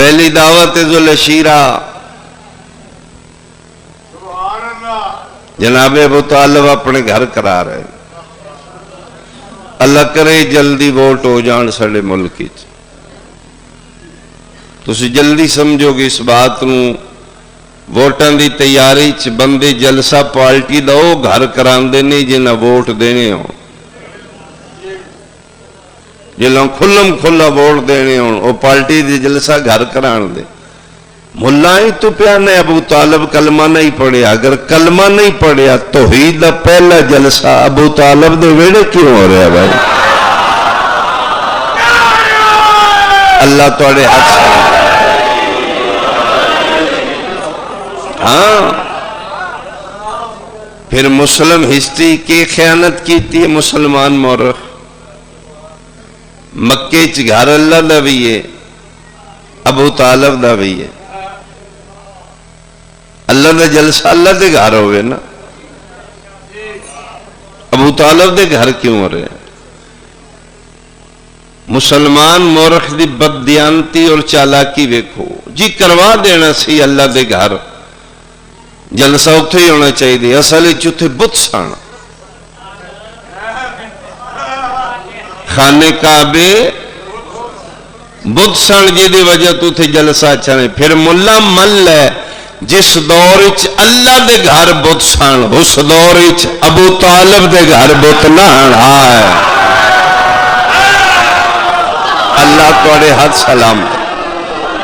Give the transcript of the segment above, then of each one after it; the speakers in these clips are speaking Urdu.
پہلی دعوت ذوالشیرہ جناب ابو طالب اپنے گھر کرا رہے، اللہ کرے جلدی ووٹ ہو جان سارے ملک وچ۔ تسی جلدی سمجھو گے اس بات نو، ووٹاں دی تیاری چ بندے جلسہ پارٹی دا او گھر کراندے نہیں جنہاں ووٹ دینے ہو، جنہاں کھلم کھلا ووٹ دینے ہو او پارٹی دی جلسہ گھر کران دے۔ ملا ہی تو پیانے ابو طالب کلمہ نہیں پڑھیا، اگر کلمہ نہیں پڑھیا توحید دا پہلا جلسہ ابو طالب دے ویڑے کیوں ہو رہا ہے بھائی؟ اللہ توڑے حد سے ہاں پھر مسلم ہسٹری کی خیانت کی تھی مسلمان مورخ، مکے چ گھر اللہ دا بھی ہے، ابو طالب دا بھی ہے، اللہ دا جلسہ اللہ دے گھر ہوئے نا، ابو طالب دے گھر کیوں ہو رہے ہیں؟ مسلمان مورخ دی بددیانتی اور چالاکی ویکھو جی، کروا دینا سی اللہ دے گھر جلسہ اتھے ہی ہونا چاہیے، اصل چوتھے بت سن، خانے کعبے بت سن جی دی وجہ تو تھے جلسہ اچھا نہیں۔ پھر ملا مل ہے جس دور اچ اللہ دے گھر بت سن اس دور اچ ابو طالب دے گھر بت نہ ہے۔ اللہ توڑے حد سلام،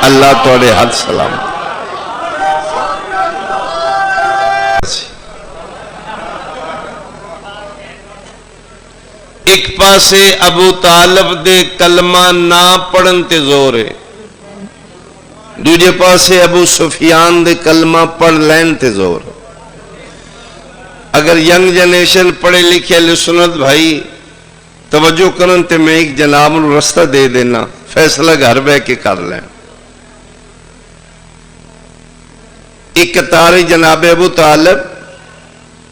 اللہ توڑے حد سلام۔ ایک پاسے ابو طالب دے کلمہ نہ پڑھن تے زور ہے، دوجے پاسے ابو سفیان دے کلمہ پڑھ لین تے زور۔ اگر ینگ جنریشن پڑھے لکھے اہل سنت بھائی توجہ کرن تے میں ایک جناب نو رستہ دے دینا، فیصلہ گھر بہ کے کر لیں۔ ایک تاری جناب ابو طالب،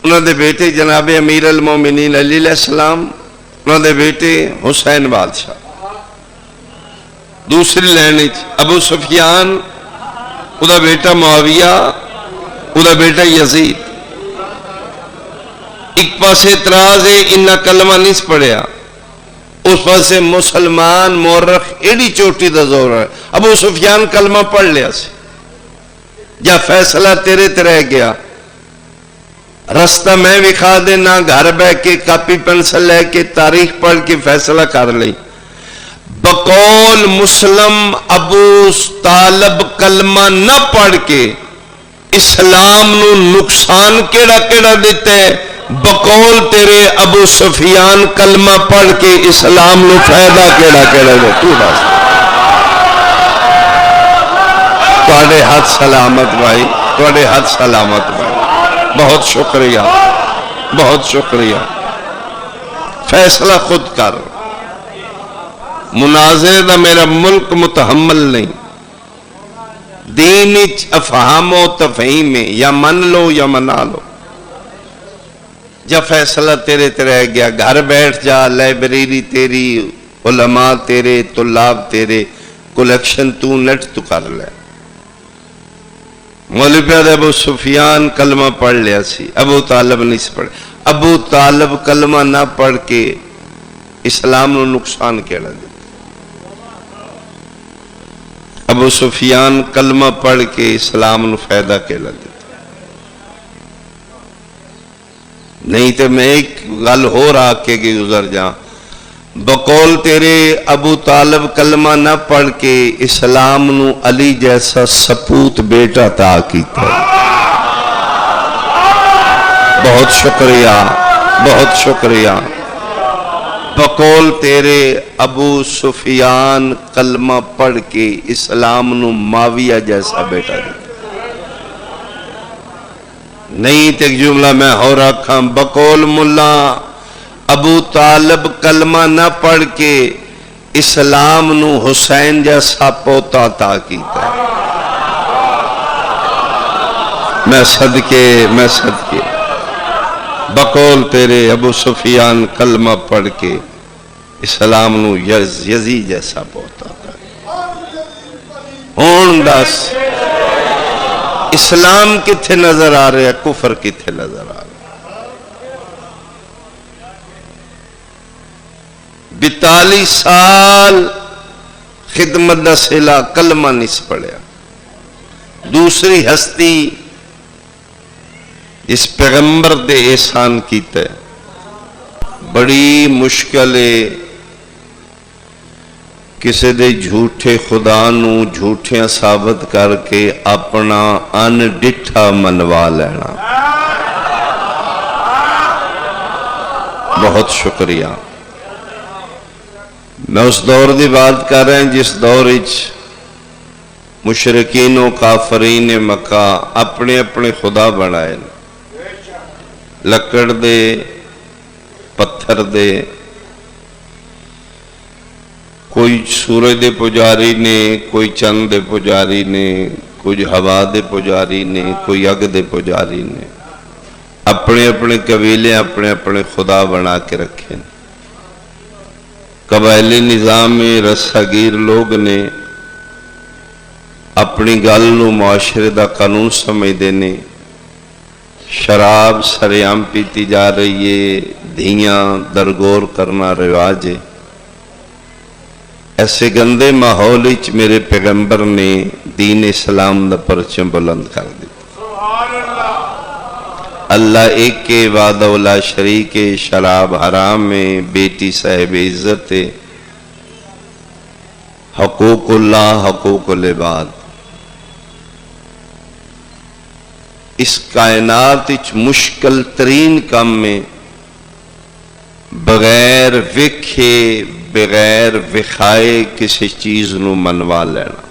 انہوں دے بیٹے جناب امیر المومنین علی علیہ السلام، انہوں دے بیٹے حسین بادشاہ۔ دوسری لینی ابو سفیان، ادا بیٹا معاویہ، ادا بیٹا یزید۔ ایک پاسے اعتراض ہے انہا کلمہ نہیں پڑھیا، اس پاسے مسلمان مورخ ایڈی چوٹی دا زور ہے۔ ابو سفیان کلمہ پڑھ لیا سی، جا فیصلہ تیرے تے رہ گیا، رستہ میں وکھا دینا، گھر بہ کے کاپی پینسل لے کے تاریخ پڑھ کے فیصلہ کر لی۔ بقول مسلم ابو طالب کلمہ نہ پڑھ کے اسلام نو نقصان کیڑا کیڑا دیتے، بقول تیرے ابو سفیان کلمہ پڑھ کے اسلام نو فائدہ کیڑا کیڑا دیتے۔ تو بس توڑے حد سلامت بھائی، توڑے حد سلامت بھائی، بہت شکریہ، بہت شکریہ۔ فیصلہ خود کر، مناظرے دا میرا ملک متحمل نہیں، دین اچ افہام و تفہیم میں یا من لو یا منا لو۔ جب فیصلہ تیرے تے رہ گیا، گھر بیٹھ جا، لائبریری تیری، علماء تیرے، طلاب تیرے، کلیکشن تو نیٹ تو کر لے۔ مولوی پیاد ابو سفیان کلمہ پڑھ لیا سی، ابو طالب نہیں پڑھ، ابو طالب کلمہ نہ پڑھ کے اسلام نو نقصان کیڑا دے، ابو سفیان کلمہ پڑھ کے اسلام نو فائدہ کیڑا دے۔ نہیں تو میں ایک گل ہو رہا کے گزر جا، بقول تیرے ابو طالب کلمہ نہ پڑھ کے اسلام نو علی جیسا سپوت بیٹا عطا کیتا۔ بہت شکریہ، بہت شکریہ۔ بقول تیرے ابو سفیان کلمہ پڑھ کے اسلام نو معاویہ جیسا بیٹا دیتا۔ نہیں تو ایک جملہ میں ہو رکھا، بقول ملا ابو طالب کلمہ نہ پڑھ کے اسلام نو حسین جیسا پوتا عطا کیتا۔ میں صدقے بقول تیرے ابو سفیان کلمہ پڑھ کے اسلام نو یزید جیسا پوتا عطا کیتا۔ دس اسلام کتھے نظر آ رہا ہے، کفر کتھے نظر آ رہا ہے؟ 42 سال خدمت دا سلا کلمہ نہیں پڑھیا. دوسری ہستی اس پیغمبر دے احسان کیتا ہے. بڑی مشکل ہے کسی دے جھوٹے خدا نو جھوٹیاں ثابت کر کے اپنا ان ڈٹھا منوا لینا. بہت شکریہ. میں اس دور دی بات کر رہا ہوں جس دور مشرکین و کافرین مکہ اپنے اپنے خدا بنائے، لکڑ دے، پتھر دے. کوئی سورج دے پجاری نے، کوئی چند دے پجاری نے، کوئی ہوا دے پجاری نے، کوئی اگ دے پجاری نے. اپنے اپنے قبیلے اپنے اپنے خدا بنا کے رکھے. قبائلی نظام میں رساگیر لوگ نے اپنی گل نو معاشرے دا قانون سمجھتے ہیں. شراب سریام پیتی جا رہی ہے، دھیاں درگور کرنا رواج ہے. ایسے گندے ماحول وچ میرے پیغمبر نے دین اسلام دا پرچم بلند کر دیا. اللہ ایک کے وحدہ لا شریک ہے، شراب حرام ہے، بیٹی صاحب عزت ہے، حقوق اللہ حقوق العباد. اس کائنات مشکل ترین کام میں بغیر ویکھے بغیر وکھائے کسی چیز نو منوا لینا،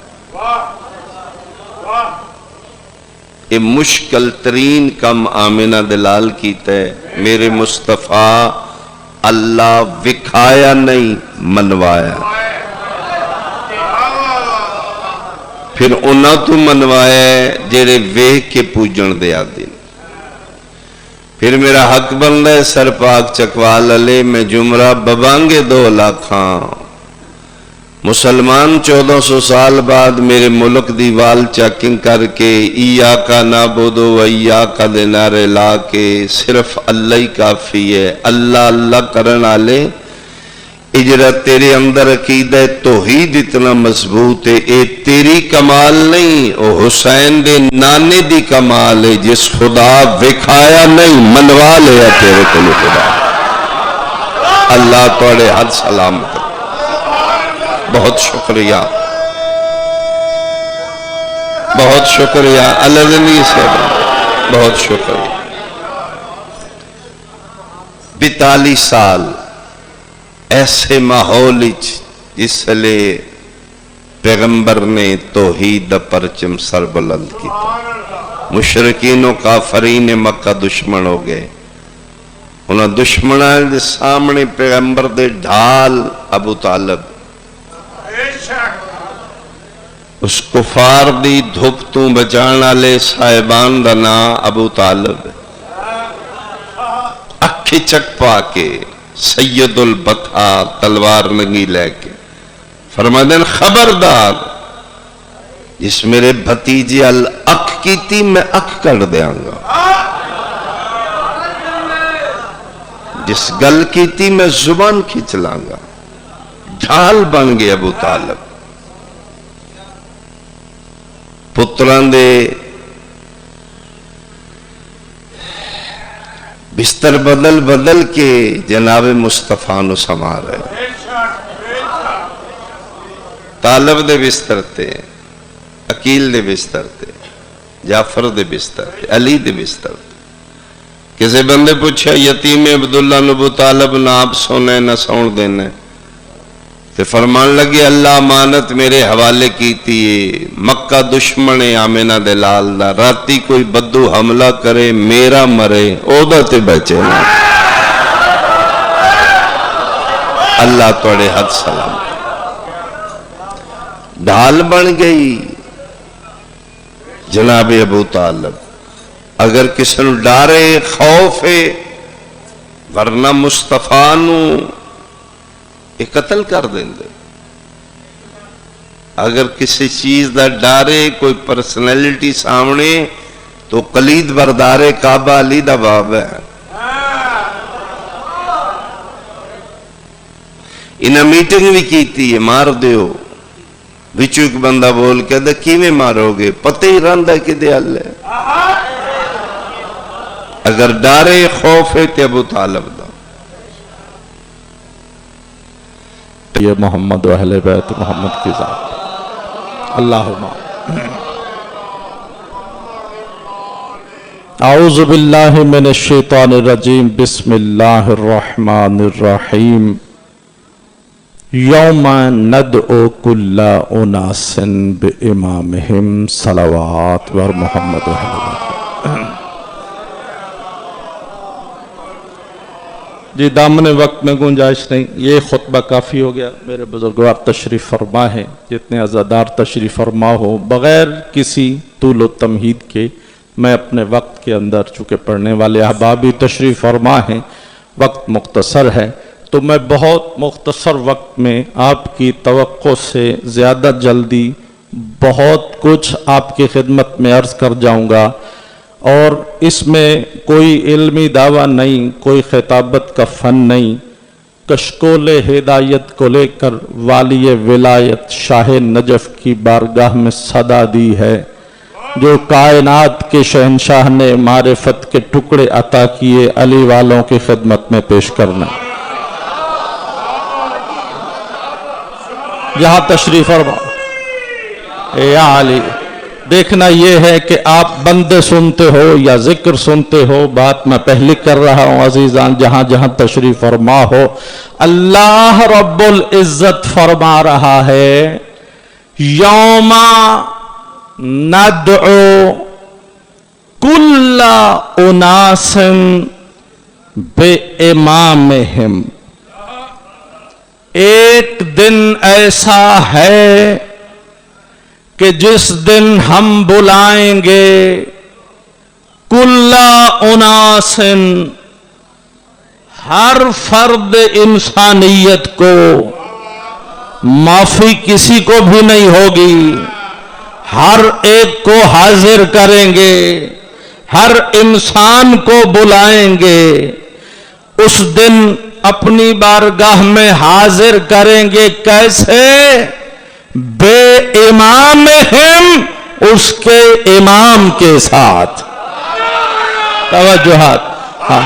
یہ مشکل ترین کم آمنہ دلال کیتا ہے. میرے مصطفیٰ اللہ وکھایا نہیں منوایا. پھر انہاں تو منوایا ہے جڑے ویکھ کے پوجن دے آدے. پھر میرا حق بندا ہے سر پاک چکوال علی میں جمرہ ببانگے 2 لاکھاں مسلمان 1400 سال بعد میرے ملک دی وال چیکنگ کر کے ایاکا نعبدو و ایاکا دے نعرے لا کے صرف اللہ ہی کافی ہے، اللہ اللہ کرن والے. اجرا تیرے اندر عقیدہ توحید اتنا مضبوط ہے، اے تیری کمال نہیں، او حسین دے نانے دی کمال ہے جس خدا وکھایا نہیں منوا لیا تیرے کو خدا. اللہ توڑے حد سلام کر. بہت شکریہ، بہت شکریہ اللہ سے، بہت شکریہ. 42 سال ایسے ماحول جس لئے پیغمبر نے توحید دا پرچم سر بلند کیا. مشرکین و کافرین مکہ دشمن ہو گئے. انہاں دشمناں دے سامنے پیغمبر دے ڈھال ابو طالب، اس کفار دی دھوپ تو بچانا لے صاحبان دا نا ابو طالب. اکھی چک پا کے سید البطحا تلوار نگی لے کے فرمائے خبردار جس میرے بھتیجی الاک کی تھی میں اک کر دیاں گا، جس گل کی تھی میں زبان کھچ لاں گا. ڈھال بن گئے ابو طالب. پتران دے بستر بدل بدل کے جناب مصطفیٰ نو سما رہے. طالب دے بستر تے، عقیل دے بستر تے، جعفر دے بستر تے، علی دے بستر تے. کسی بندے پوچھا یتیم عبداللہ نبو طالب نہ آپ سونے نہ سون دینے، تو فرمان لگے اللہ امانت میرے حوالے کی تھی. مکہ دشمن آمنہ دلال دا، راتی کوئی بدو حملہ کرے میرا مرے او دا تے بچے نا. اللہ توڑے حد سلام. ڈھال بن گئی جناب ابو طالب. اگر کسی نو ڈارے خوف ہے، ورنہ مصطفیٰ نو یہ قتل کر دیں دے. اگر کسی چیز دا ڈارے کوئی پرسنالٹی سامنے تو قلید بردار کعبہ علی دا باب ہے. انہیں میٹنگ بھی کیتی ہے مار دیو بچو ایک بندہ بول کے دے کیویں مارو گے پتہ ہی رندہ کہ دے اللہ اگر ڈارے خوف ہے تے ابو طالب دا. یہ محمد و اہل بیت محمد کی ذات اللہم اعوذ باللہ من الشیطان الرجیم بسم اللہ الرحمن الرحیم یوم ندعو کل اناس بامامہم صلوات ور محمد و اہل بیت. جی دامن وقت میں گنجائش نہیں، یہ خطبہ کافی ہو گیا. میرے بزرگوار تشریف فرما ہے، جتنے عزادار تشریف فرما ہو، بغیر کسی طول و تمہید کے میں اپنے وقت کے اندر چونکہ پڑھنے والے احبابی تشریف فرما ہیں، وقت مختصر ہے تو میں بہت مختصر وقت میں آپ کی توقع سے زیادہ جلدی بہت کچھ آپ کی خدمت میں عرض کر جاؤں گا، اور اس میں کوئی علمی دعویٰ نہیں، کوئی خطابت کا فن نہیں. کشکول ہدایت کو لے کر والی ولایت شاہ نجف کی بارگاہ میں صدا دی ہے، جو کائنات کے شہنشاہ نے معرفت کے ٹکڑے عطا کیے علی والوں کی خدمت میں پیش کرنا. جہاں تشریف فرما یا علی، دیکھنا یہ ہے کہ آپ بندے سنتے ہو یا ذکر سنتے ہو، بات میں پہلی کر رہا ہوں عزیزان. جہاں جہاں تشریف فرما ہو، اللہ رب العزت فرما رہا ہے یوم ندعو کل اناس بامامہم. ایک دن ایسا ہے کہ جس دن ہم بلائیں گے کل اناس، ہر فرد انسانیت کو، معافی کسی کو بھی نہیں ہوگی، ہر ایک کو حاضر کریں گے، ہر انسان کو بلائیں گے. اس دن اپنی بارگاہ میں حاضر کریں گے کیسے؟ بے امامہم، اس کے امام کے ساتھ. توجہات. ہاں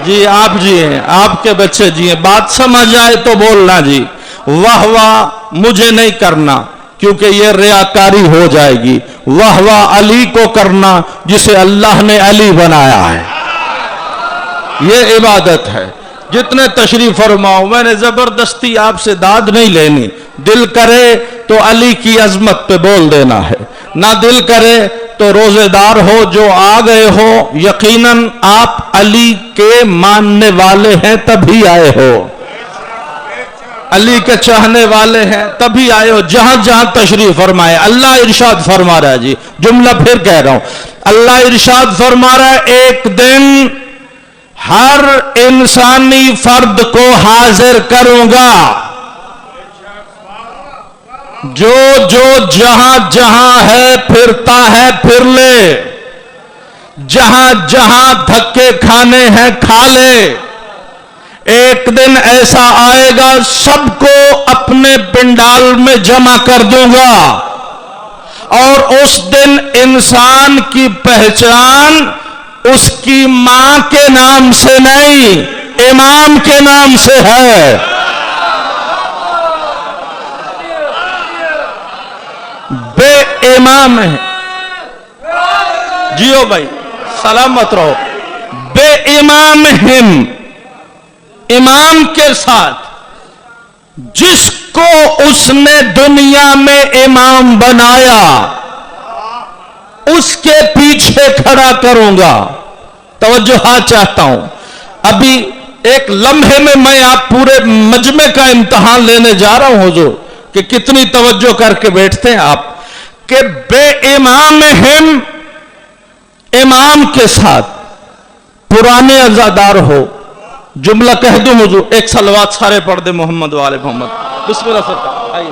جی آپ جی ہیں، آپ کے بچے جی ہیں، بات سمجھ آئے تو بولنا جی. واہ واہ مجھے نہیں کرنا کیونکہ یہ ریاکاری ہو جائے گی. واہ واہ علی کو کرنا جسے اللہ نے علی بنایا ہے، یہ عبادت ہے. جتنے تشریف فرماؤ، میں نے زبردستی آپ سے داد نہیں لینی. دل کرے تو علی کی عظمت پہ بول دینا ہے، نہ دل کرے تو روزے دار ہو جو آ گئے ہو، یقیناً آپ علی کے ماننے والے ہیں تبھی آئے ہو، علی کے چاہنے والے ہیں تبھی آئے ہو. جہاں جہاں تشریف فرمائے اللہ ارشاد فرما رہا ہے. جی جملہ پھر کہہ رہا ہوں، اللہ ارشاد فرما رہا ہے ایک دن ہر انسانی فرد کو حاضر کروں گا، جو جو جہاں جہاں ہے پھرتا ہے پھر لے، جہاں جہاں دھکے کھانے ہیں کھا لے. ایک دن ایسا آئے گا سب کو اپنے پنڈال میں جمع کر دوں گا، اور اس دن انسان کی پہچان اس کی ماں کے نام سے نہیں، امام کے نام سے ہے. بے امام ہے. جیو بھائی سلامت رہو. بے امام ہم، امام کے ساتھ جس کو اس نے دنیا میں امام بنایا اس کے پیچھے کھڑا کروں گا. توجہ چاہتا ہوں، ابھی ایک لمحے میں آپ پورے مجمع کا امتحان لینے جا رہا ہوں حضور کہ کتنی توجہ کر کے بیٹھتے ہیں آپ. کہ بے امام ہم، امام کے ساتھ پرانے عزادار ہو. جملہ کہہ دوں حضور، ایک صلوات سارے پڑھ دے محمد و آل محمد. بسم اللہ سرکار آئیے.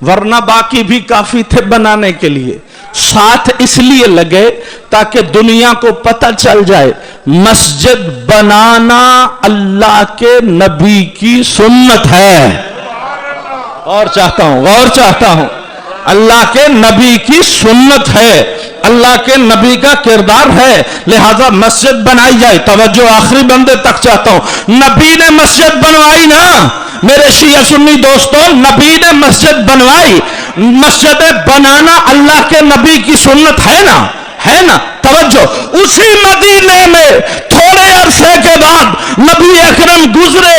ورنہ باقی بھی کافی تھے بنانے کے لیے. ساتھ اس لیے لگے تاکہ دنیا کو پتہ چل جائے مسجد بنانا اللہ کے نبی کی سنت ہے. غور چاہتا ہوں اللہ کے نبی کی سنت ہے, اللہ کے نبی کا کردار ہے, لہذا مسجد بنائی جائے. توجہ آخری بندے تک چاہتا ہوں. نبی نے مسجد بنوائی نا میرے شیعہ سنی دوستوں, نبی نے مسجد بنوائی. مسجد بنانا اللہ کے نبی کی سنت ہے نا. توجہ, اسی مدینے میں تھوڑے عرصے کے بعد نبی اکرم گزرے,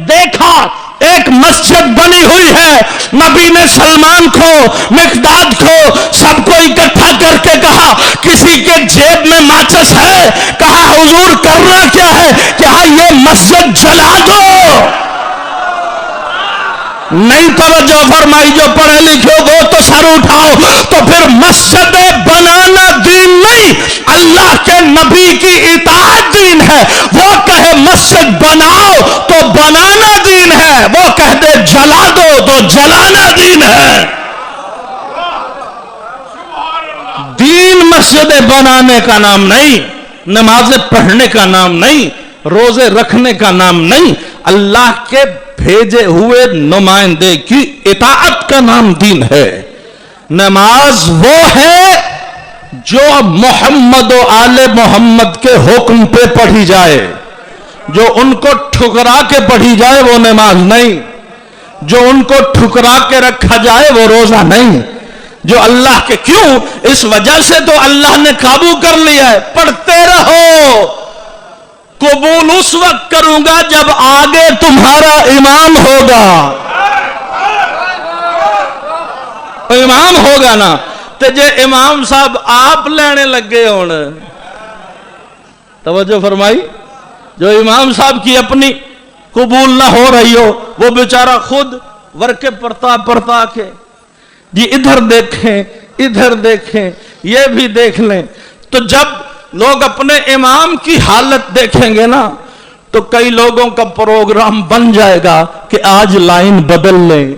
دیکھا ایک مسجد بنی ہوئی ہے. نبی نے سلمان کو, مقداد کو, سب کو اکٹھا کر کے کہا کسی کے جیب میں ماچس ہے؟ کہا حضور کرنا کیا ہے؟ کہا یہ مسجد جلا دو. نہیں توجہ فرمائی, جو پڑھے لکھے ہو تو سر اٹھاؤ. تو پھر مسجد بنانا دین نہیں, اللہ کے نبی کی اطاعت دین ہے. وہ کہے مسجد بناؤ تو بنانا دین ہے, وہ کہہ دے جلا دو تو جلانا دین ہے. دین مسجد بنانے کا نام نہیں, نمازیں پڑھنے کا نام نہیں, روزے رکھنے کا نام نہیں, اللہ کے بھیجے ہوئے نمائندے کی اطاعت کا نام دین ہے. نماز وہ ہے جو محمد و آل محمد کے حکم پہ پڑھی جائے. جو ان کو ٹھکرا کے پڑھی جائے وہ نماز نہیں. جو ان کو ٹھکرا کے رکھا جائے وہ روزہ نہیں. جو اللہ کے, کیوں؟ اس وجہ سے تو اللہ نے قابو کر لیا ہے. پڑھتے رہو, قبول اس وقت کروں گا جب آگے تمہارا امام ہوگا. امام ہوگا نا تے جے امام صاحب آپ لینے لگے ہون, توجہ فرمائی, جو امام صاحب کی اپنی قبول نہ ہو رہی ہو, وہ بیچارہ خود ورکے پڑتا کے جی ادھر دیکھیں یہ بھی دیکھ لیں. تو جب لوگ اپنے امام کی حالت دیکھیں گے نا تو کئی لوگوں کا پروگرام بن جائے گا کہ آج لائن بدل لیں.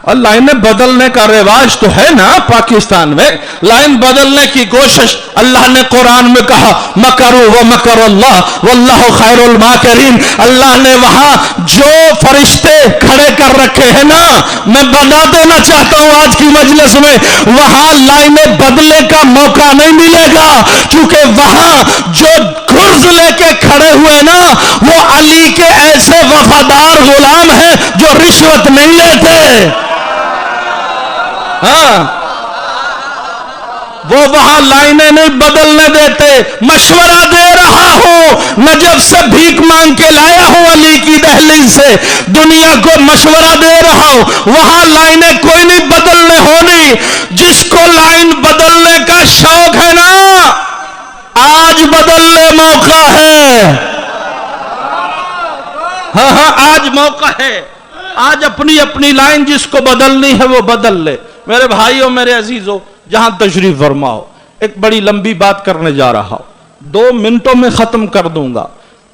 اور لائنیں بدلنے کا رواج تو ہے نا پاکستان میں, لائن بدلنے کی کوشش. اللہ نے قرآن میں کہا مکروا ومکر اللہ واللہ خیر الماکرین. اللہ نے وہاں جو فرشتے کھڑے کر رکھے ہیں نا, میں بتا دینا چاہتا ہوں آج کی مجلس میں, وہاں لائنیں بدلنے کا موقع نہیں ملے گا, کیونکہ وہاں جو گرز لے کے کھڑے ہوئے نا وہ علی کے ایسے وفادار غلام ہیں جو رشوت نہیں لیتے. ہاں, وہ وہاں لائنیں نہیں بدلنے دیتے. مشورہ دے رہا ہوں, نجف سے بھیک مانگ کے لایا ہوں علی کی دہلیز سے, دنیا کو مشورہ دے رہا ہوں, وہاں لائنیں کوئی نہیں بدلنے ہونی. جس کو لائن بدلنے کا شوق ہے نا, آج بدلنے موقع ہے. ہاں آج موقع ہے. آج اپنی لائن جس کو بدلنی ہے وہ بدل لے. میرے بھائیوں, میرے عزیزوں, جہاں تشریف فرماؤ, ایک بڑی لمبی بات کرنے جا رہا ہوں, 2 منٹوں میں ختم کر دوں گا,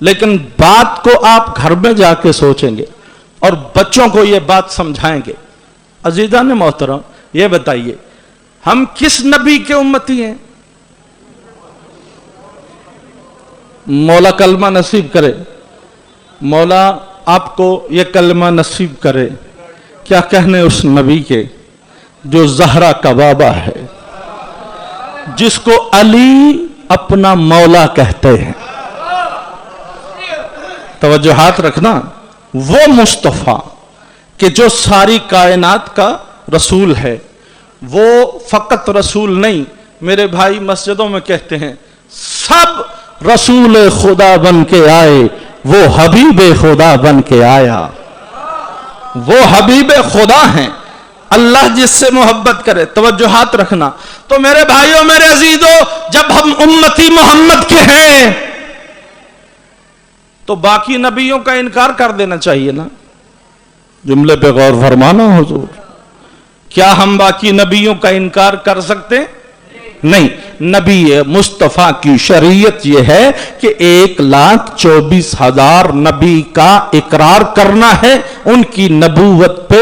لیکن بات کو آپ گھر میں جا کے سوچیں گے اور بچوں کو یہ بات سمجھائیں گے. عزیزان محترم, یہ بتائیے ہم کس نبی کے امتی ہیں؟ مولا کلمہ نصیب کرے, مولا آپ کو یہ کلمہ نصیب کرے. کیا کہنے اس نبی کے جو زہرا کا بابا ہے, جس کو علی اپنا مولا کہتے ہیں. توجہات رکھنا, وہ مصطفیٰ کہ جو ساری کائنات کا رسول ہے, وہ فقط رسول نہیں, میرے بھائی مسجدوں میں کہتے ہیں سب رسول خدا بن کے آئے, وہ حبیب خدا بن کے آیا. وہ حبیب خدا ہیں, اللہ جس سے محبت کرے. توجہات رکھنا. تو میرے بھائیوں, میرے عزیزوں, جب ہم امتی محمد کے ہیں تو باقی نبیوں کا انکار کر دینا چاہیے نا. جملے پہ غور فرمانا حضور, کیا ہم باقی نبیوں کا انکار کر سکتے؟ نہیں. نبی مصطفیٰ کی شریعت یہ ہے کہ 1,24,000 نبی کا اقرار کرنا ہے, ان کی نبوت پہ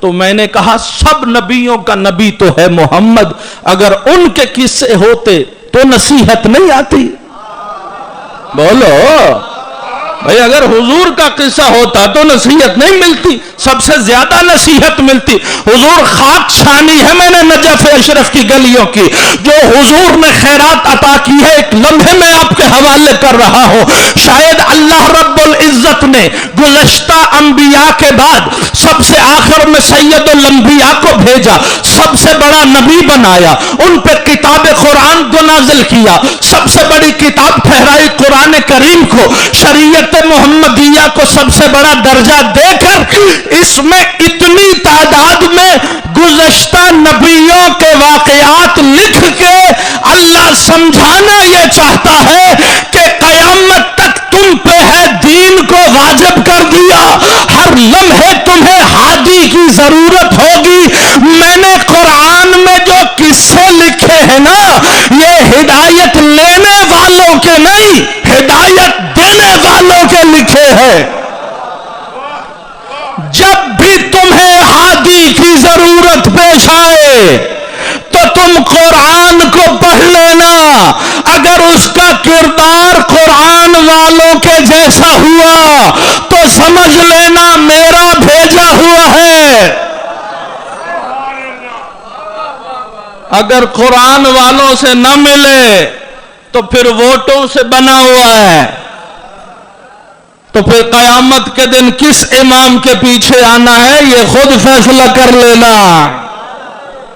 تو میں نے کہا سب نبیوں کا نبی تو ہے محمد، اگر ان کے قصے ہوتے تو نصیحت نہیں آتی؟ بولو بھائی، اگر حضور کا قصہ ہوتا تو نصیحت نہیں ملتی، سب سے زیادہ نصیحت ملتی۔ حضور خاک چھانی ہے میں نے نجف اشرف کی گلیوں کی، جو حضور نے خیرات عطا کی ہے ایک لمحے میں آپ کے حوالے کر رہا ہوں۔ شاید اللہ رب العزت نے گزشتہ انبیاء کے بعد سب سے آخر میں سید الانبیاء کو بھیجا، سب سے بڑا نبی بنایا، ان پہ کتاب قرآن کو نازل کیا، سب سے بڑی کتاب ٹھہرائی قرآن کریم کو، شریعت محمدیہ کو سب سے بڑا درجہ دے کر اس میں اتنی تعداد میں گزشتہ نبیوں کے واقعات لکھ کے اللہ سمجھانا یہ چاہتا ہے کہ قیامت تک تم پہ ہے دین کو واجب کر دیا، ہر لمحے تمہیں ہادی کی ضرورت ہوگی۔ میں نے قرآن میں جو قصے لکھے ہیں نا، یہ ہدایت لینے والوں کے نہیں، ہدایت دینے والوں کے لکھے ہیں۔ جب بھی تمہیں ہادی کی ضرورت پیش آئے تو تم قرآن کو پڑھ لینا، اگر اس کا کردار قرآن والوں کے جیسا ہوا تو سمجھ لینا میرا بھیجا ہوا ہے، اگر قرآن والوں سے نہ ملے تو پھر ووٹوں سے بنا ہوا ہے، تو پھر قیامت کے دن کس امام کے پیچھے آنا ہے یہ خود فیصلہ کر لینا۔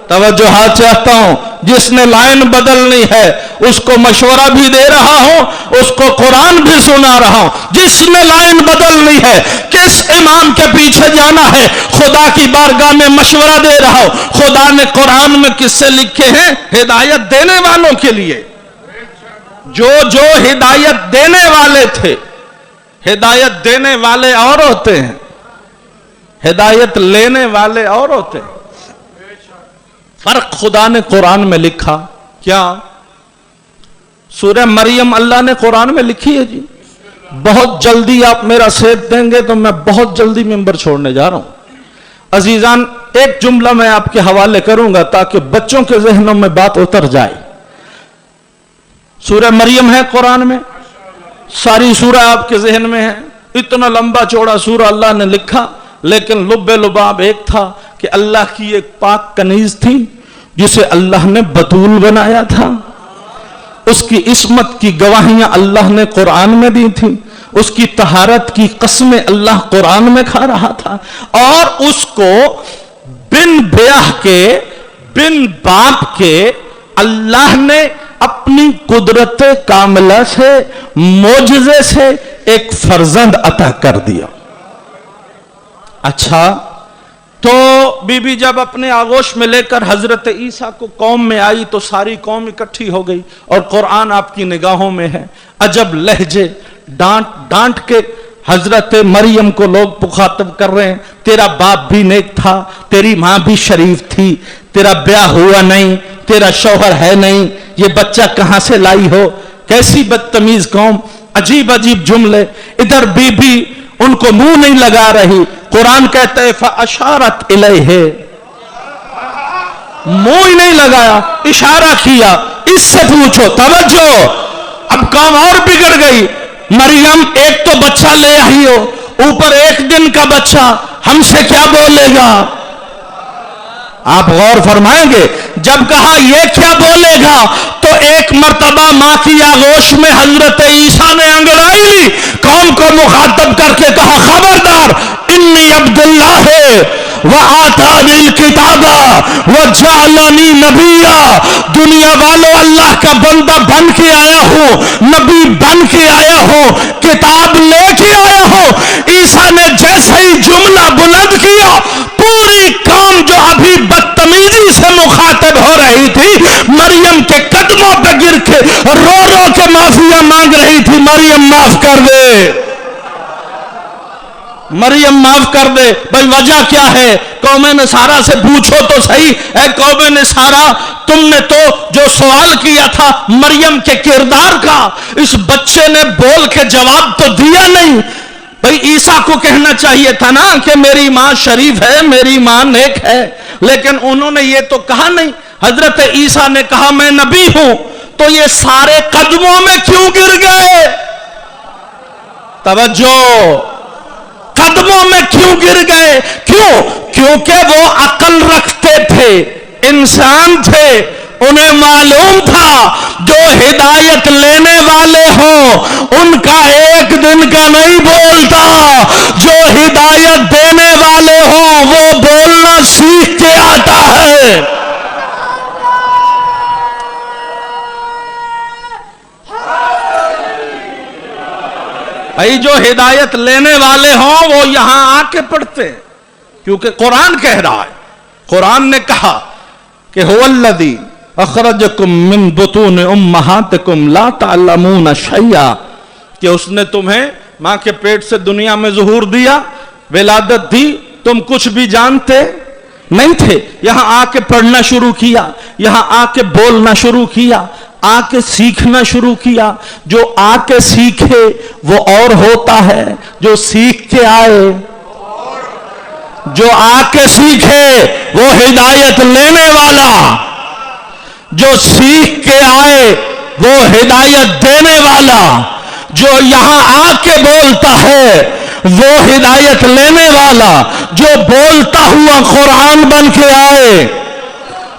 توجہ چاہتا ہوں، جس نے لائن بدلنی ہے اس کو مشورہ بھی دے رہا ہوں، اس کو قرآن بھی سنا رہا ہوں۔ جس نے لائن بدلنی ہے، کس امام کے پیچھے جانا ہے، خدا کی بارگاہ میں مشورہ دے رہا ہوں۔ خدا نے قرآن میں قصے لکھے ہیں ہدایت دینے والوں کے لیے، جو ہدایت دینے والے تھے۔ ہدایت دینے والے اور ہوتے ہیں، ہدایت لینے والے اور ہوتے ہیں۔ فرق خدا نے قرآن میں لکھا کیا؟ سورہ مریم اللہ نے قرآن میں لکھی ہے جی۔ بہت جلدی آپ میرا ساتھ دیں گے تو میں بہت جلدی ممبر چھوڑنے جا رہا ہوں۔ عزیزان، ایک جملہ میں آپ کے حوالے کروں گا تاکہ بچوں کے ذہنوں میں بات اتر جائے۔ سورہ مریم ہے قرآن میں، ساری سورہ آپ کے ذہن میں ہے، اتنا لمبا چوڑا سورہ اللہ نے لکھا، لیکن لب لباب ایک تھا کہ اللہ کی ایک پاک کنیز تھی جسے اللہ نے بتول بنایا تھا، اس کی عصمت کی گواہیاں اللہ نے قرآن میں دی تھی، اس کی طہارت کی قسمیں اللہ قرآن میں کھا رہا تھا، اور اس کو بن بیاہ کے بن باپ کے اللہ نے اپنی قدرت کاملہ سے معجزے سے ایک فرزند عطا کر دیا۔ اچھا، تو بی بی جب اپنے آغوش میں لے کر حضرت عیسیٰ کو قوم میں آئی تو ساری قوم اکٹھی ہو گئی، اور قرآن آپ کی نگاہوں میں ہے، عجب لہجے ڈانٹ ڈانٹ کے حضرت مریم کو لوگ مخاطب کر رہے ہیں۔ تیرا باپ بھی نیک تھا، تیری ماں بھی شریف تھی، تیرا بیاہ ہوا نہیں، تیرا شوہر ہے نہیں، یہ بچہ کہاں سے لائی ہو؟ کیسی بدتمیز قوم، عجیب عجیب جملے۔ ادھر بی بی ان کو منہ نہیں لگا رہی، قرآن کہتا ہے فَأَشَارَتْ إِلَيْهِ، منہ ہی نہیں لگایا، اشارہ کیا، اس سے پوچھو۔ توجہ، اب کام اور بگڑ گئی۔ مریم ایک تو بچہ لے آئی ہو، اوپر ایک دن کا بچہ، ہم سے کیا بولے گا؟ آپ غور فرمائیں گے، جب کہا یہ کیا بولے گا تو ایک مرتبہ ماں کی آغوش میں حضرت عیسیٰ نے انگڑائی لی، قوم کو مخاطب کر کے کہا خبردار، انی عبداللہ وآتانی الکتاب وجعلنی نبیا، دنیا والوں اللہ کا بندہ بن کے آیا ہوں، نبی بن کے آیا ہوں، کتاب لے کے آیا ہوں۔ عیسیٰ نے جیسے ہی جملہ بلند کیا، پوری قوم جو ابھی بدتمیزی سے مخاطب ہو رہی تھی مریم کے قدموں پہ گر کے رو رو کے معافیاں مانگ رہی تھی، مریم معاف کر دے، مریم معاف کر دے۔ بھائی وجہ کیا ہے؟ قوم نصارہ سے پوچھو تو صحیح، اے قوم نصارہ، تم نے تو جو سوال کیا تھا مریم کے کردار کا، اس بچے نے بول کے جواب تو دیا نہیں۔ بھئی عیسیٰ کو کہنا چاہیے تھا نا کہ میری ماں شریف ہے، میری ماں نیک ہے، لیکن انہوں نے یہ تو کہا نہیں. حضرت عیسیٰ نے کہا میں نبی ہوں، تو یہ سارے قدموں میں کیوں گر گئے؟ توجہ، قدموں میں کیوں گر گئے؟ کیوں؟ کیونکہ وہ عقل رکھتے تھے، انسان تھے، انہیں معلوم تھا جو ہدایت لینے والے ہوں ان کا ایک دن کا نہیں بولتا، جو ہدایت دینے والے ہوں وہ بولنا سیکھ کے آتا ہے. جو ہدایت لینے والے ہوں وہ یہاں آ کے پڑھتے ہیں، کیونکہ قرآن کہہ رہا ہے. قرآن نے کہا کہ هو الذی اخرجکم من بطون امہاتکم لا تعلمون شیئا، کہ اس نے تمہیں ماں کے پیٹ سے دنیا میں ظہور دیا، ولادت دی، تم کچھ بھی جانتے نہیں تھے. یہاں آ کے پڑھنا شروع کیا، یہاں آ کے بولنا شروع کیا، آ کے سیکھنا شروع کیا. جو آ کے سیکھے وہ اور ہوتا ہے جو سیکھ کے آئے. جو آ کے سیکھے وہ ہدایت لینے والا، جو سیکھ کے آئے وہ ہدایت دینے والا. جو یہاں آ کے بولتا ہے وہ ہدایت لینے والا، جو بولتا ہوا قرآن بن کے آئے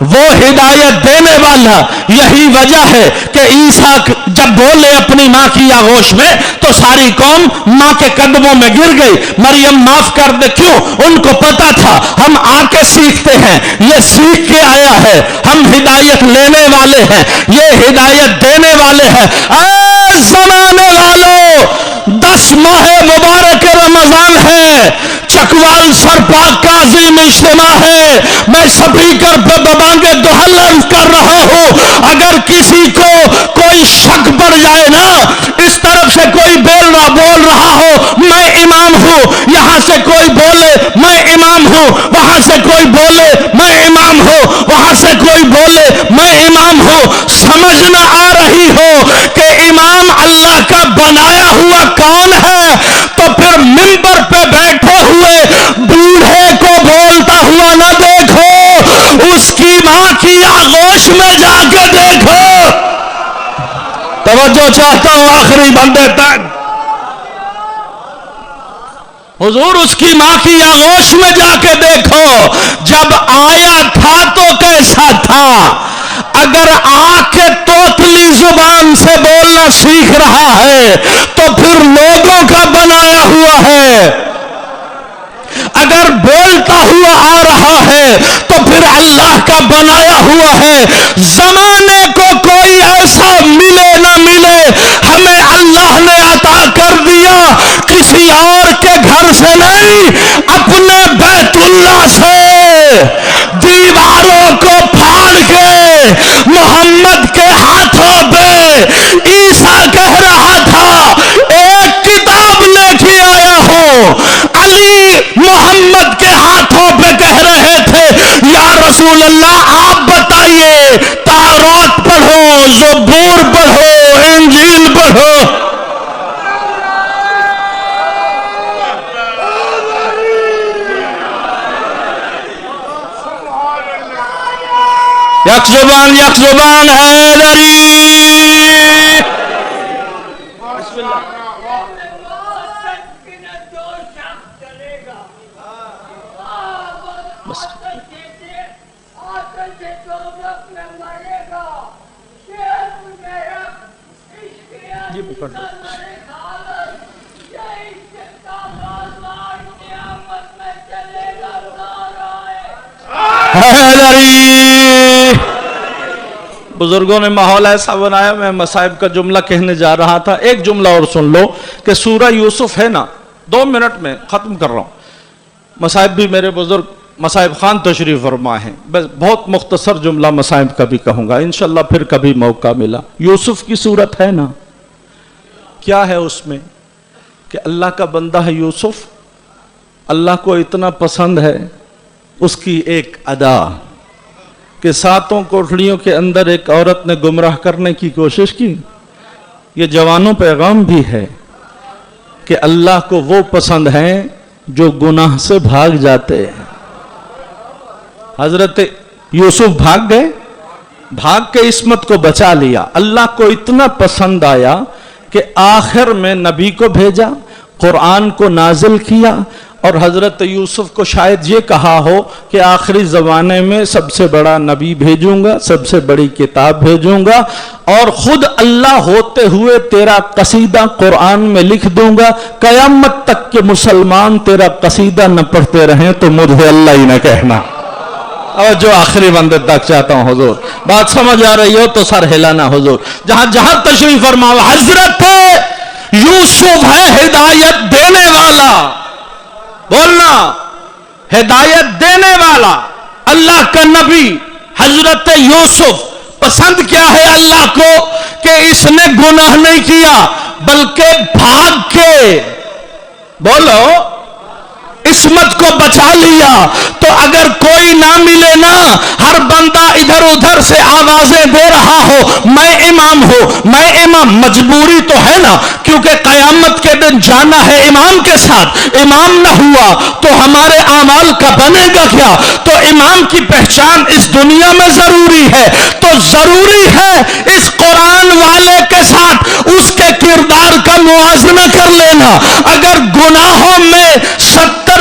وہ ہدایت دینے والا. یہی وجہ ہے کہ عیسیٰ جب بولے اپنی ماں کی آغوش میں تو ساری قوم ماں کے قدموں میں گر گئی. مریم معاف کر دے، کیوں؟ ان کو پتا تھا ہم آ کے سیکھتے ہیں، یہ سیکھ کے آیا ہے، ہم ہدایت لینے والے ہیں، یہ ہدایت دینے والے ہیں. اے زمانے والوں، 10 ماہ مبارک رمضان ہے، چکوال سرپاک کا عظیم اجتماع ہے. میں سپیکر پہ ببانگے دہل عرض کر رہا ہوں، اگر کسی کو کوئی شک پڑ جائے نا، اس طرف سے کوئی بول رہا ہو میں امام ہوں، یہاں سے کوئی بولے میں امام ہوں، وہاں سے کوئی بولے میں امام ہوں، وہاں سے کوئی بولے میں امام ہوں، سمجھ نہ آ رہی ہو کہ امام اللہ کا بنایا ہوا کون ہے، تو پھر منبر پہ بیٹھے ہوئے بوڑھے کو بولتا ہوا نہ دیکھو، اس کی ماں کی آغوش میں جا کے دیکھو. توجہ چاہتا ہوں آخری بندے تک. حضور اس کی ماں کی آغوش میں جا کے دیکھو، جب آیا تھا تو کیسا تھا. اگر آ کے توتلی زبان سے بولنا سیکھ رہا ہے تو پھر لوگوں کا بنایا ہوا ہے. اگر بولتا ہوا آ رہا ہے تو پھر اللہ کا بنایا ہوا ہے. زمانے کو کوئی ایسا ملے نہ ملے، ہمیں اللہ نے عطا کر دیا کسی اور کے گھر سے نہیں، اپنے بیت اللہ سے دیواروں کو پھاڑ کے محمد کے ہاتھوں پہ عیسیٰ کہہ رہا تھا ایک کتاب لے کے آیا ہوں. علی محمد کے ہاتھوں پہ کہہ رہے تھے یا رسول اللہ آپ بتائیے، تورات پڑھو، زبور پڑھو، انجیل پڑھو. یک زبان حیدری. بسم اللہ. بزرگوں نے ماحول ایسا بنایا، میں مصائب کا جملہ کہنے جا رہا تھا. ایک جملہ اور سن لو کہ سورہ یوسف ہے نا، 2 منٹ میں ختم کر رہا ہوں. مصائب بھی میرے بزرگ مصائب خان تشریف فرما ہیں، بس بہت مختصر جملہ مصائب کا بھی کہوں گا انشاءاللہ، پھر کبھی موقع ملا. یوسف کی صورت ہے نا، کیا ہے اس میں کہ اللہ کا بندہ ہے یوسف، اللہ کو اتنا پسند ہے اس کی ایک ادا کہ 7 کوٹھڑیوں کے اندر ایک عورت نے گمراہ کرنے کی کوشش کی. یہ جوانوں پیغام بھی ہے کہ کہ اللہ کو وہ پسند ہیں جو گناہ سے بھاگ جاتے ہیں. حضرت یوسف بھاگ گئے, بھاگ کے عصمت کو بچا لیا. اللہ کو اتنا پسند آیا کہ آخر میں نبی کو بھیجا, قرآن کو نازل کیا, اور حضرت یوسف کو شاید یہ کہا ہو کہ آخری زمانے میں سب سے بڑا نبی بھیجوں گا, سب سے بڑی کتاب بھیجوں گا, اور خود اللہ ہوتے ہوئے تیرا قصیدہ قرآن میں لکھ دوں گا, قیامت تک کے مسلمان تیرا قصیدہ نہ پڑھتے رہیں تو مجھے اللہ ہی نہ کہنا. اور جو آخری بندے تک چاہتا ہوں حضور, بات سمجھ آ رہی ہو تو سر ہلانا حضور. جہاں جہاں تشریف فرماؤ, حضرت یوسف ہے ہدایت دینے والا, بولنا, ہدایت دینے والا اللہ کا نبی حضرت یوسف. پسند کیا ہے اللہ کو کہ اس نے گناہ نہیں کیا بلکہ بھاگ کے, بولو, عصمت کو بچا لیا. تو اگر کوئی نہ ملے نا, ہر بندہ ادھر ادھر سے آوازیں دے رہا ہو میں امام ہوں, میں امام, مجبوری تو ہے نا, کیونکہ قیامت کے دن جانا ہے امام کے ساتھ. امام نہ ہوا تو ہمارے اعمال کا بنے گا کیا؟ تو امام کی پہچان اس دنیا میں ضروری ہے, تو ضروری ہے اس قرآن والے کے ساتھ اس کے کردار کا موازنہ کر لینا. اگر گناہوں میں 70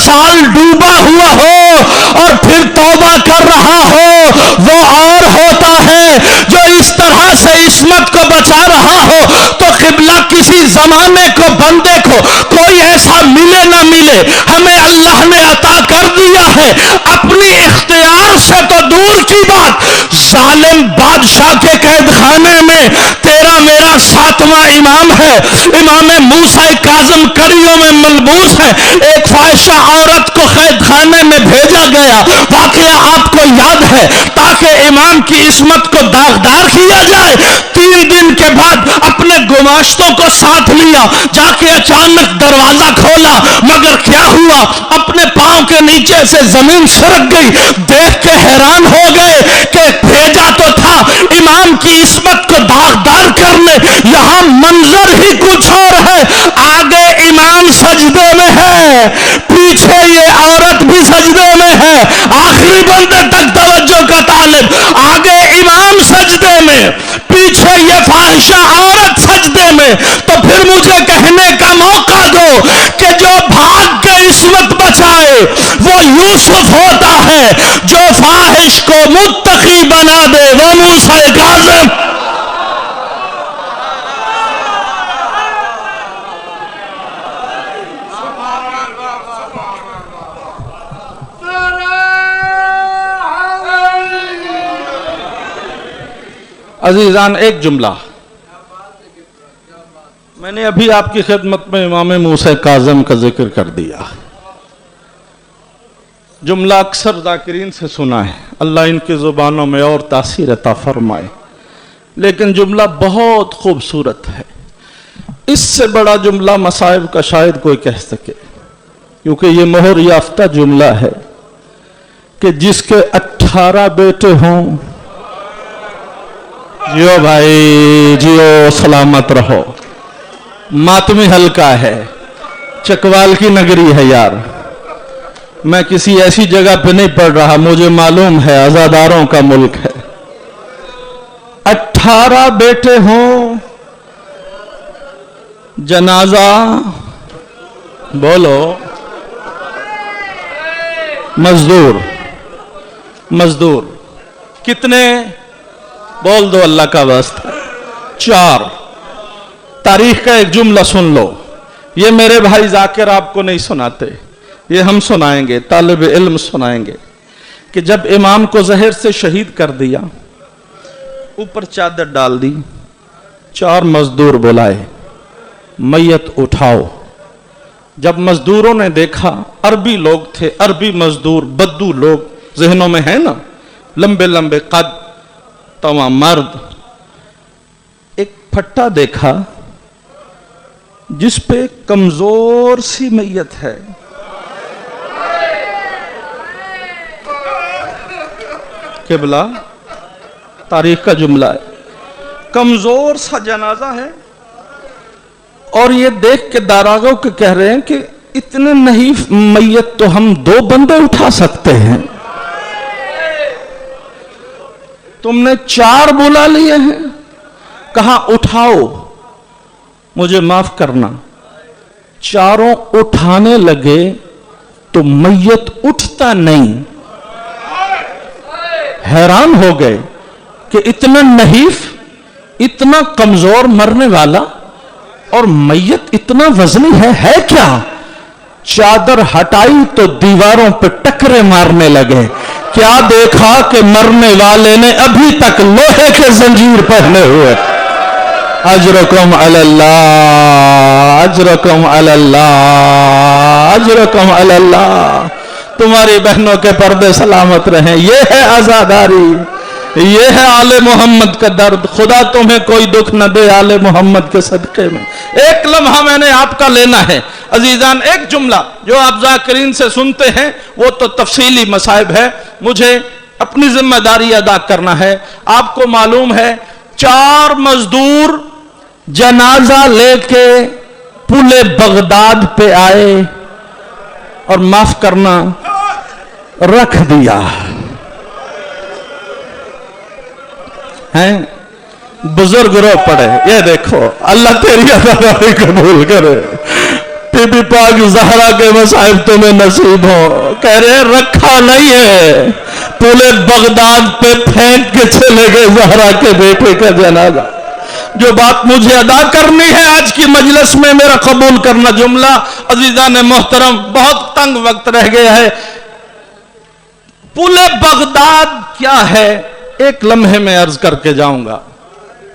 سال ڈوبا ہوا ہو اور پھر توبہ کر رہا ہو, وہ اور ہوتا ہے جو اس طرح سے عصمت کو بچا رہا ہو. تو قبلہ کسی زمانے کو, بندے کو کوئی ایسا ملے نہ ملے, ہمیں اللہ نے عطا کر دیا ہے اپنی اختیار سے تو دور کی بات, ظالم بادشاہ کے قید خانے میں تیرا میرا 7واں امام ہے. امام موسیٰ کاظم کڑیوں میں ملبوس ہے. ایک فاحشہ عورت کو قید خانے میں بھیجا گیا, واقعہ آپ کو یاد ہے, تاکہ امام کی عصمت کو داغدار کیا جائے. 3 دن کے بعد اپنے گماشتوں کو ساتھ لیا, جا کے اچانک دروازہ کھولا, مگر کیا ہوا, اپنے پاؤں کے نیچے سے زمین سرک گئی. دیکھ کے حیران ہو گئے کہ بھیجا تو تھا امام کی عصمت کو داغدار کرنے, یہاں منظر ہی کچھ اور ہے. آگے امام سجدے میں ہے, پیچھے یہ عورت بھی سجدے میں ہے. آخری بندے تک توجہ کا طالب, آگے امام سجدے میں, پیچھے یہ فاحشہ عورت سجدے میں. تو پھر مجھے کہنے کا موقع دو کہ جو بھاگ کے عصمت بچائے وہ یوسف ہوتا ہے, جو فاحش کو متقی بنا دے وہ موسیٰ کاظم. عزیزان, ایک جملہ میں نے ابھی آپ کی خدمت میں امام موسیٰ کاظم کا ذکر کر دیا. جملہ اکثر ذاکرین سے سنا ہے, اللہ ان کی زبانوں میں اور تاثیر عطا فرمائے, لیکن جملہ بہت خوبصورت ہے. اس سے بڑا جملہ مصائب کا شاید کوئی کہہ سکے, کیونکہ یہ مہر یافتہ جملہ ہے کہ جس کے 18 بیٹے ہوں, جیو بھائی جیو, سلامت رہو. ماتمی حلقہ ہے, چکوال کی نگری ہے یار, میں کسی ایسی جگہ پہ نہیں پڑھ رہا, مجھے معلوم ہے آزاداروں کا ملک ہے. 18 بیٹے ہوں, جنازہ بولو, مزدور کتنے بول دو اللہ کا واسطہ؟ 4. تاریخ کا ایک جملہ سن لو, یہ میرے بھائی ذاکر آپ کو نہیں سناتے, یہ ہم سنائیں گے, طالب علم سنائیں گے, کہ جب امام کو زہر سے شہید کر دیا, اوپر چادر ڈال دی, 4 مزدور بلائے, میت اٹھاؤ. جب مزدوروں نے دیکھا, عربی لوگ تھے, عربی مزدور, بدو لوگ, ذہنوں میں ہے نا, لمبے لمبے قد, تمام مرد. ایک پھٹا دیکھا جس پہ کمزور سی میت ہے, قبلہ تاریخ کا جملہ ہے, کمزور سا جنازہ ہے, اور یہ دیکھ کے داراغوں کے کہہ رہے ہیں کہ اتنے نہیں میت تو ہم 2 بندے اٹھا سکتے ہیں، تم نے 4 بلا لیے ہیں، کہا اٹھاؤ، مجھے معاف کرنا، 4 اٹھانے لگے تو میت اٹھتا نہیں، حیران ہو گئے کہ اتنا نحیف، اتنا کمزور مرنے والا اور میت اتنا وزنی ہے کیا؟ چادر ہٹائی تو دیواروں پہ ٹکرے مارنے لگے، کیا دیکھا کہ مرنے والے نے ابھی تک لوہے کے زنجیر پہنے ہوئے۔ اجرکم علی اللہ، اجرکم علی اللہ، اجرکم علی اللہ، تمہاری بہنوں کے پردے سلامت رہیں۔ یہ ہے عزاداری، یہ ہے آل محمد کا درد۔ خدا تمہیں کوئی دکھ نہ دے آل محمد کے صدقے میں۔ ایک لمحہ میں نے آپ کا لینا ہے عزیزان، ایک جملہ جو آپ ذاکرین سے سنتے ہیں وہ تو تفصیلی مصائب ہے، مجھے اپنی ذمہ داری ادا کرنا ہے۔ آپ کو معلوم ہے 4 مزدور جنازہ لے کے پل بغداد پہ آئے اور معاف کرنا رکھ دیا ہیں، بزرگ رو پڑے۔ یہ دیکھو اللہ تیری عطائی قبول کرے، بی بی پاک زہرا کے مصائب تمہیں نصیب ہو۔ کہہ رہے رکھا نہیں ہے، پل بغداد پہ پھینک کے چلے گئے زہرا کے بیٹے کا جنازہ۔ جو بات مجھے ادا کرنی ہے آج کی مجلس میں، میرا قبول کرنا جملہ عزیزان محترم، بہت تنگ وقت رہ گیا ہے۔ پل بغداد کیا ہے؟ ایک لمحے میں عرض کر کے جاؤں گا۔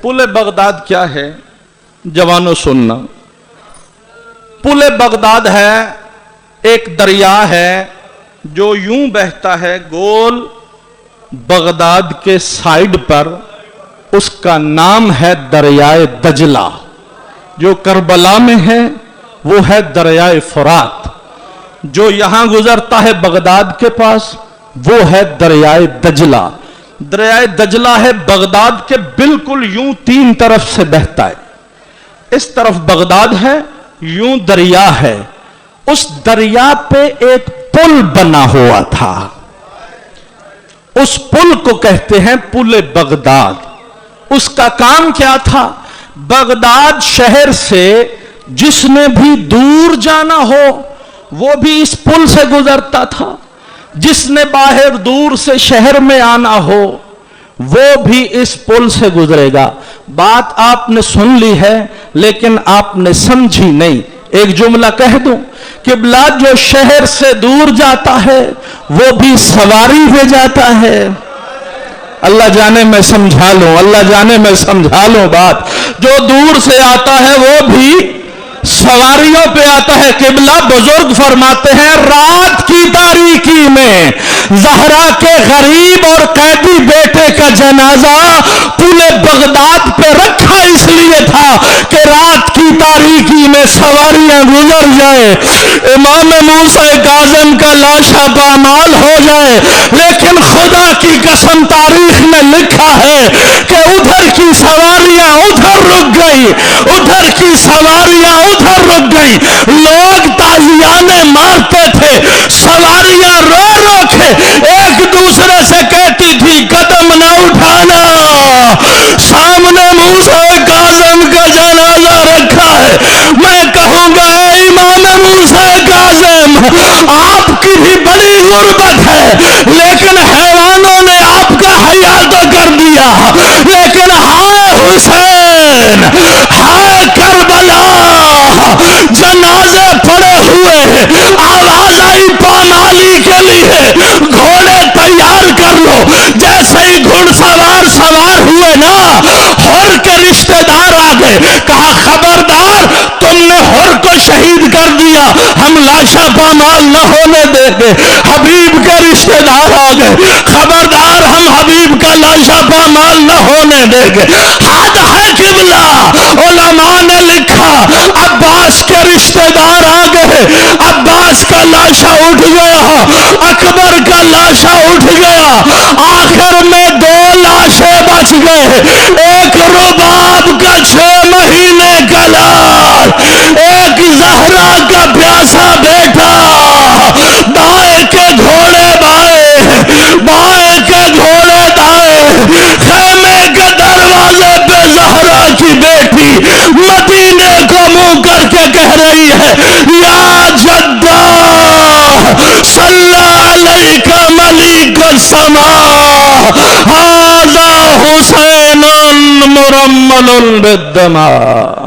پل بغداد کیا ہے؟ جوانوں سننا، پل بغداد ہے ایک دریا ہے جو یوں بہتا ہے گول بغداد کے سائیڈ پر، اس کا نام ہے دریائے دجلہ۔ جو کربلا میں ہے وہ ہے دریائے فرات، جو یہاں گزرتا ہے بغداد کے پاس وہ ہے دریائے دجلہ۔ دریائے دجلہ ہے بغداد کے بالکل یوں 3 طرف سے بہتا ہے، اس طرف بغداد ہے، یوں دریا ہے۔ اس دریا پہ ایک پل بنا ہوا تھا، اس پل کو کہتے ہیں پل بغداد۔ اس کا کام کیا تھا؟ بغداد شہر سے جس نے بھی دور جانا ہو وہ بھی اس پل سے گزرتا تھا، جس نے باہر دور سے شہر میں آنا ہو وہ بھی اس پل سے گزرے گا۔ بات آپ نے سن لی ہے لیکن آپ نے سمجھی نہیں۔ ایک جملہ کہہ دوں، قبلہ جو شہر سے دور جاتا ہے وہ بھی سواری پہ جاتا ہے۔ اللہ جانے میں سمجھا لوں، اللہ جانے میں سمجھا لوں بات۔ جو دور سے آتا ہے وہ بھی سواریوں پہ آتا ہے۔ قبلہ بزرگ فرماتے ہیں رات کی تاریکی میں زہرا کے غریب اور قیدی بیٹے کا جنازہ پل بغداد پہ رکھا اس لیے تھا کہ رات کی تاریکی میں سواریاں گزر جائیں، امام موسیٰ کاظم کا لاشا پامال ہو جائے، لیکن خدا کی قسم تاریخ میں لکھا ہے کہ ادھر کی سواریاں ادھر رک گئی، ادھر کی سواریاں ادھر رک گئی۔ لوگ تازیانے مارتے تھے، سواریاں رو رو کے ایک دوسرے سے کہتی تھی قدم نہ اٹھانا، سامنے موسیٰ کاظم کا جنازہ رکھا ہے۔ میں کہوں گا اے امام موسیٰ کاظم، آپ کی بھی بڑی غربت ہے لیکن حیوانوں نے آپ کا حیا تو کر دیا، لیکن ہائے حسین، ہائے کربلا، جنازے پڑے ہوئے، آواز آئی پامالی کے لیے گھوڑے تیار کر لو۔ جیسے ہی گھڑ سوار سوار ہوئے نا، ہر کے رشتہ دار آ گئے، کہا خبردار تم نے ہر کو شہید کر دیا، ہم لاشا پامال نہ ہونے دیں گے۔ حبیب کے رشتہ دار آ گئے، خبردار ہم حبیب کا لاشا پامال نہ ہونے دیں گے۔ حد ہے قبلہ، علماء نے لکھا عباس کے رشتہ دار آ گئے، عباس کا لاشا اٹھ گیا، اکبر کا لاشا اٹھ گیا، آخر میں 2 لاشیں بچ گئے، ایک رباب کا 6 مہینے کا لاش، زہرا کا پیاسا بیٹا دائیں کے گھوڑے بائیں کے گھوڑے دائیں، خیمے کے دروازے پہ زہرا کی بیٹی مدینے کو منہ کر کے کہہ رہی ہے یا جدہ صلی علیک ملیک السماء ھذا حسین مرمل بالدماء.